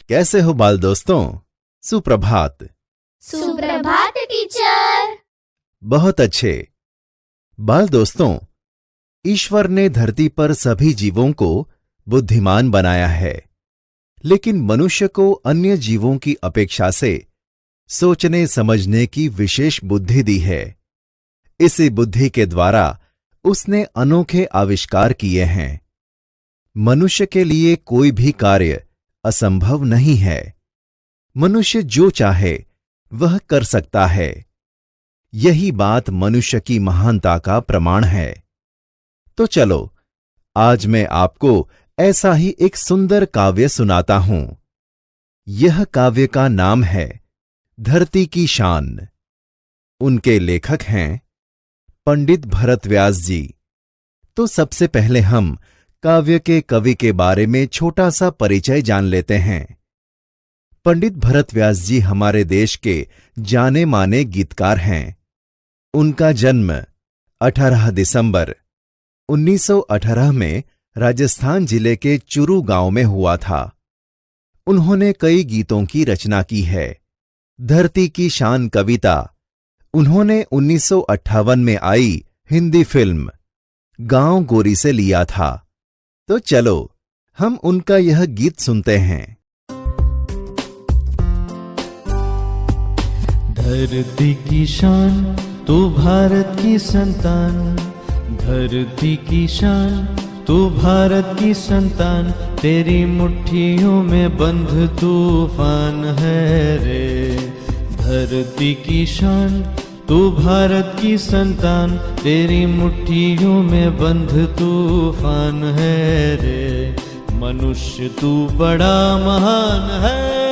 कैसे हो बाल दोस्तों? सुप्रभात। सुप्रभात टीचर। बहुत अच्छे। बाल दोस्तों, ईश्वर ने धरती पर सभी जीवों को बुद्धिमान बनाया है, लेकिन मनुष्य को अन्य जीवों की अपेक्षा से सोचने समझने की विशेष बुद्धि दी है। इसी बुद्धि के द्वारा उसने अनोखे आविष्कार किए हैं। मनुष्य के लिए कोई भी कार्य असंभव नहीं है। मनुष्य जो चाहे वह कर सकता है। यही बात मनुष्य की महानता का प्रमाण है। तो चलो, आज मैं आपको ऐसा ही एक सुंदर काव्य सुनाता हूं। यह काव्य का नाम है धरती की शान। उनके लेखक हैं पंडित भरतव्यास जी। तो सबसे पहले हम काव्य के कवि के बारे में छोटा सा परिचय जान लेते हैं। पंडित भरतव्यास जी हमारे देश के जाने माने गीतकार हैं। उनका जन्म 18 दिसंबर 1918 में राजस्थान जिले के चुरू गांव में हुआ था। उन्होंने कई गीतों की रचना की है। धरती की शान कविता उन्होंने 1958 में आई हिंदी फिल्म गांव गोरी से लिया था। तो चलो, हम उनका यह गीत सुनते हैं। धरती की शान तू भारत की संतान, धरती की शान तू भारत की संतान, तेरी मुट्ठियों में बंध तूफान है रे। धरती की शान तू भारत की संतान, तेरी मुट्ठियों में बंध तूफान है रे। मनुष्य तू बड़ा महान है।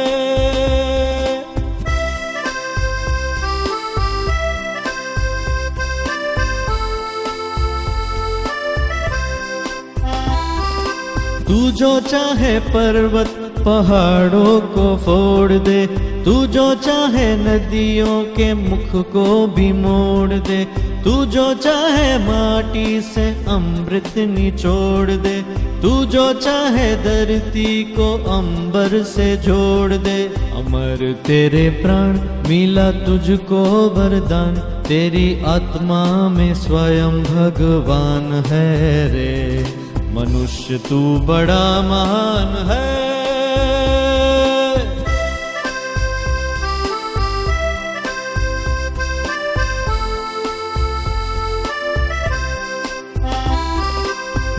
तू जो चाहे पर्वत पहाड़ों को फोड़ दे, तू जो चाहे नदियों के मुख को भी मोड़ दे, तू जो चाहे माटी से अमृत निचोड़ दे, तू जो चाहे धरती को अंबर से जोड़ दे। अमर तेरे प्राण मिला तुझको वरदान, तेरी आत्मा में स्वयं भगवान है रे। मनुष्य तू बड़ा महान है।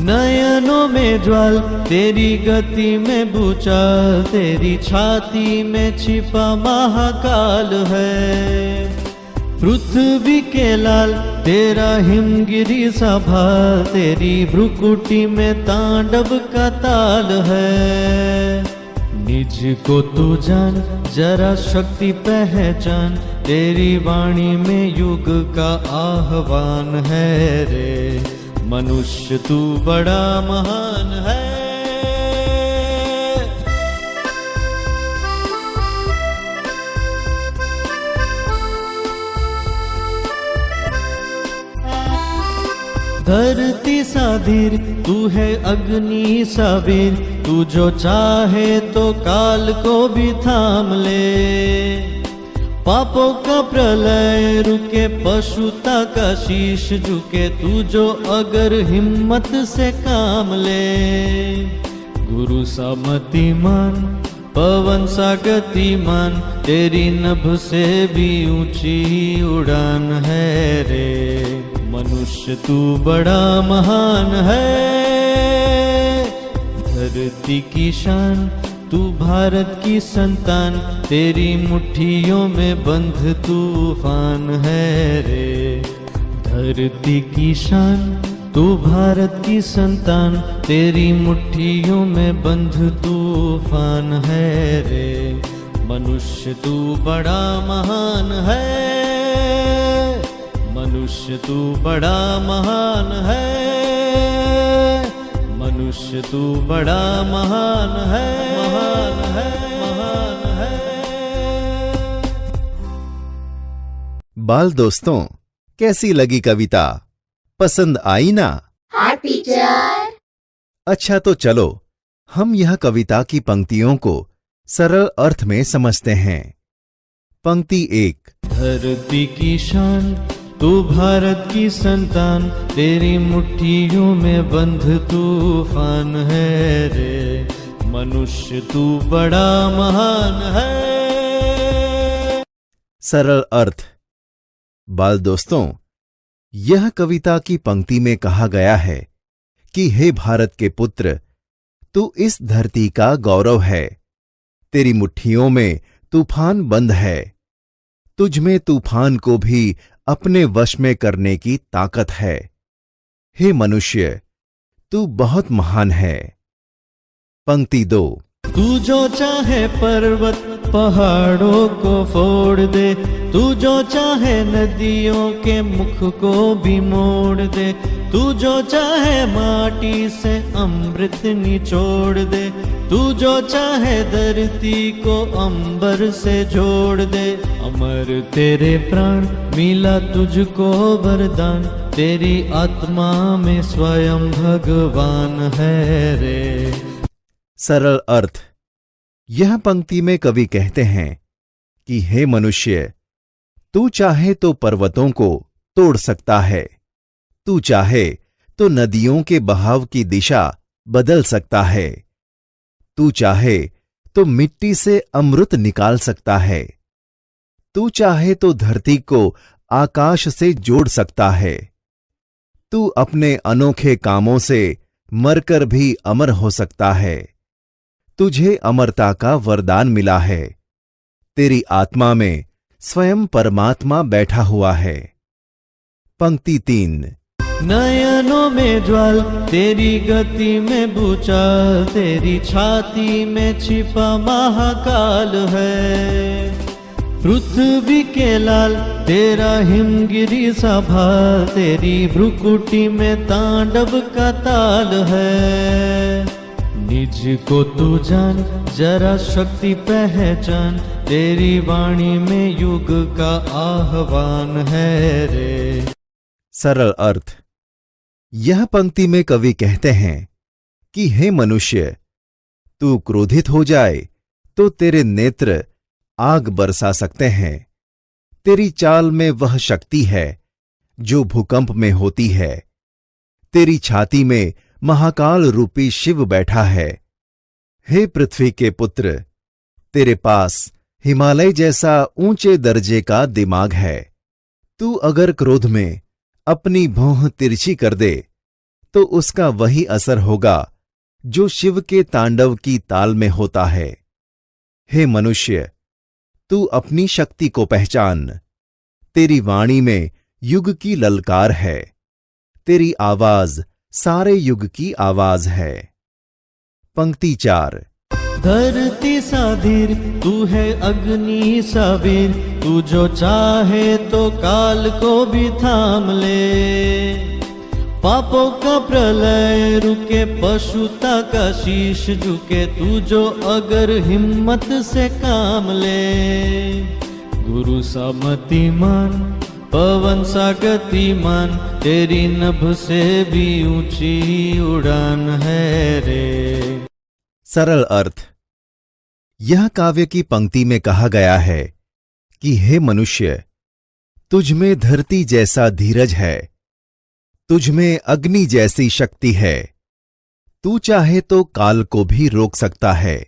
नयनों में ज्वाल, तेरी गति में भूचाल, तेरी छाती में छिपा महाकाल है। पृथ्वी के लाल तेरा हिमगिरी सा भाल, तेरी भ्रुकुटी में तांडव का ताल है। निज को तू जान, जरा शक्ति पहचान, तेरी वाणी में युग का आह्वान है रे। मनुष्य तू बड़ा महान है। धरती सा धीर, तू है अग्नि सा वीर, तू जो चाहे तो काल को भी थाम ले। पापों का प्रलय रुके, पशुता का शीश झुके, तू जो अगर हिम्मत से काम ले। गुरु सा मतिमान, पवन सा गतिमान, तेरी नभ से भी ऊंची उड़ान है रे। मनुष्य तू बड़ा महान है। धरती की शान तू भारत की संतान, तेरी मुट्ठियों में बंध तूफान है रे। धरती की शान तू भारत की संतान, तेरी मुट्ठियों में बंध तूफान है रे। मनुष्य तू बड़ा महान है। मनुष्य तू बड़ा महान है। मनुष्य तू बड़ा महान है। महान है, महान है। बाल दोस्तों, कैसी लगी कविता? पसंद आई ना? हाँ टीचर। अच्छा, तो चलो हम यह कविता की पंक्तियों को सरल अर्थ में समझते हैं। पंक्ति 1। धरती की शान तू भारत की संतान, तेरी मुट्ठियों में बंध तूफान है रे, मनुष्य तू बड़ा महान है। सरल अर्थ। बाल दोस्तों, यह कविता की पंक्ति में कहा गया है कि हे भारत के पुत्र, तू इस धरती का गौरव है, तेरी मुट्ठियों में तूफान बंद है, तुझ में तूफान को भी अपने वश में करने की ताकत है। हे मनुष्य, तू बहुत महान है। पंक्ति 2। तू जो चाहे पर्वत पहाड़ों को फोड़ दे, तू जो चाहे नदियों के मुख को भी मोड़ दे, तू जो चाहे माटी से अमृत निचोड़ दे, तू जो चाहे धरती को अंबर से जोड़ दे, अमर तेरे प्राण मिला तुझको वरदान, तेरी आत्मा में स्वयं भगवान है रे। सरल अर्थ। यह पंक्ति में कवि कहते हैं कि हे मनुष्य, तू चाहे तो पर्वतों को तोड़ सकता है, तू चाहे तो नदियों के बहाव की दिशा बदल सकता है, तू चाहे तो मिट्टी से अमृत निकाल सकता है, तू चाहे तो धरती को आकाश से जोड़ सकता है, तू अपने अनोखे कामों से मरकर भी अमर हो सकता है, तुझे अमरता का वरदान मिला है, तेरी आत्मा में स्वयं परमात्मा बैठा हुआ है। पंक्ति 3। नयनों में ज्वाल तेरी गति में भूचाल, तेरी छाती में छिपा महाकाल है, पृथ्वी के लाल तेरा हिमगिरी सा भाल, तेरी भ्रुकुटी में तांडव का ताल है। निज को तू जान जरा शक्ति पहचान, तेरी वाणी में युग का आह्वान है रे। सरल अर्थ। यह पंक्ति में कवि कहते हैं कि हे मनुष्य, तू क्रोधित हो जाए तो तेरे नेत्र आग बरसा सकते हैं, तेरी चाल में वह शक्ति है जो भूकंप में होती है, तेरी छाती में महाकाल रूपी शिव बैठा है। हे पृथ्वी के पुत्र, तेरे पास हिमालय जैसा ऊंचे दर्जे का दिमाग है, तू अगर क्रोध में अपनी भौं तिरछी कर दे तो उसका वही असर होगा जो शिव के तांडव की ताल में होता है। हे मनुष्य, तू अपनी शक्ति को पहचान, तेरी वाणी में युग की ललकार है, तेरी आवाज सारे युग की आवाज है। पंक्ति 4। धरती सा धीर तू है अग्नि सा वीर, तू जो चाहे तो काल को भी थाम ले, पापों का प्रलय रुके पशुता का शीश झुके, तू जो अगर हिम्मत से काम ले, गुरु सा मतिमान पवन सा गतिमान, तेरी नभ से भी ऊंची उड़ान है रे। सरल अर्थ। यह काव्य की पंक्ति में कहा गया है कि हे मनुष्य, तुझ में धरती जैसा धीरज है, तुझ में अग्नि जैसी शक्ति है, तू चाहे तो काल को भी रोक सकता है,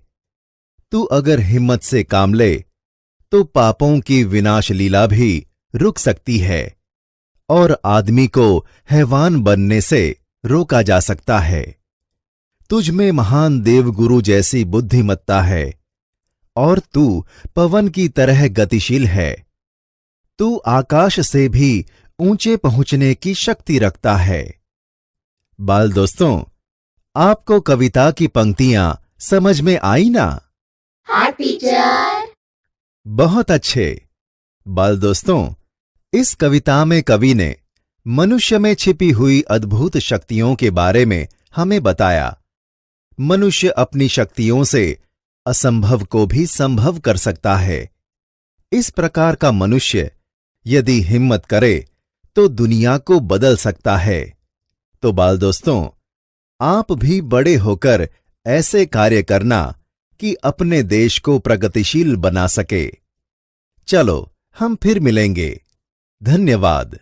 तू अगर हिम्मत से काम ले तो पापों की विनाश लीला भी रुक सकती है और आदमी को हैवान बनने से रोका जा सकता है। तुझ में महान देवगुरु जैसी बुद्धिमत्ता है और तू पवन की तरह गतिशील है, तू आकाश से भी ऊंचे पहुंचने की शक्ति रखता है। बाल दोस्तों, आपको कविता की पंक्तियां समझ में आई ना? हाँ टीचर। बहुत अच्छे। बाल दोस्तों, इस कविता में कवि ने मनुष्य में छिपी हुई अद्भुत शक्तियों के बारे में हमें बताया। मनुष्य अपनी शक्तियों से असंभव को भी संभव कर सकता है। इस प्रकार का मनुष्य यदि हिम्मत करे तो दुनिया को बदल सकता है। तो बाल दोस्तों, आप भी बड़े होकर ऐसे कार्य करना कि अपने देश को प्रगतिशील बना सके। चलो हम फिर मिलेंगे। धन्यवाद।